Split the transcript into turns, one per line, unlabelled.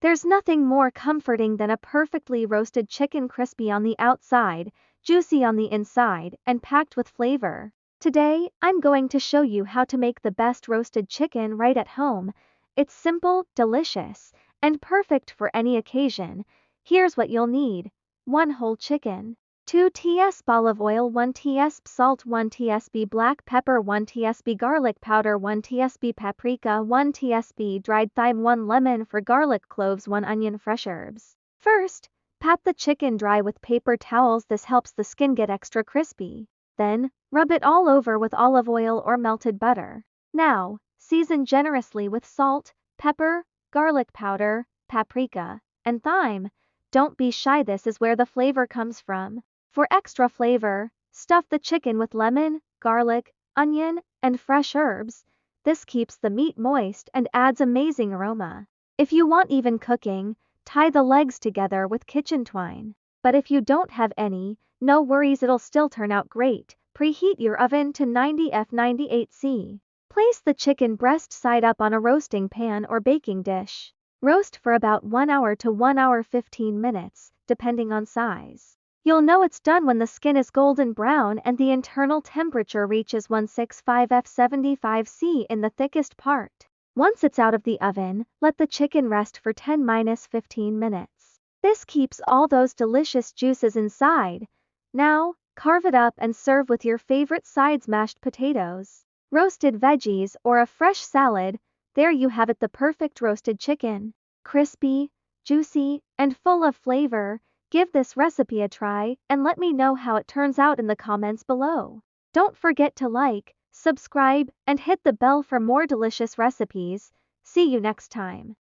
There's nothing more comforting than a perfectly roasted chicken, crispy on the outside, juicy on the inside, and packed with flavor. Today, I'm going to show you how to make the best roasted chicken right at home. It's simple, delicious, and perfect for any occasion. Here's what you'll need. 1 whole chicken. 2 tsp olive oil, 1 tsp salt, 1 tsp black pepper, 1 tsp garlic powder, 1 tsp paprika, 1 tsp dried thyme, 1 lemon for garlic cloves, 1 onion, fresh herbs. First, pat the chicken dry with paper towels. This helps the skin get extra crispy. Then, rub it all over with olive oil or melted butter. Now, season generously with salt, pepper, garlic powder, paprika, and thyme. Don't be shy, this is where the flavor comes from. For extra flavor, stuff the chicken with lemon, garlic, onion, and fresh herbs. This keeps the meat moist and adds amazing aroma. If you want even cooking, tie the legs together with kitchen twine. But if you don't have any, no worries, it'll still turn out great. Preheat your oven to 90°F98°C. Place the chicken breast side up on a roasting pan or baking dish. Roast for about 1 hour to 1 hour 15 minutes, depending on size. You'll know it's done when the skin is golden brown and the internal temperature reaches 165°F75°C in the thickest part. Once it's out of the oven, let the chicken rest for 10–15 minutes. This keeps all those delicious juices inside. Now, carve it up and serve with your favorite sides: mashed potatoes, roasted veggies, or a fresh salad. There you have it, the perfect roasted chicken. Crispy, juicy, and full of flavor. Give this recipe a try and let me know how it turns out in the comments below. Don't forget to like, subscribe, and hit the bell for more delicious recipes. See you next time.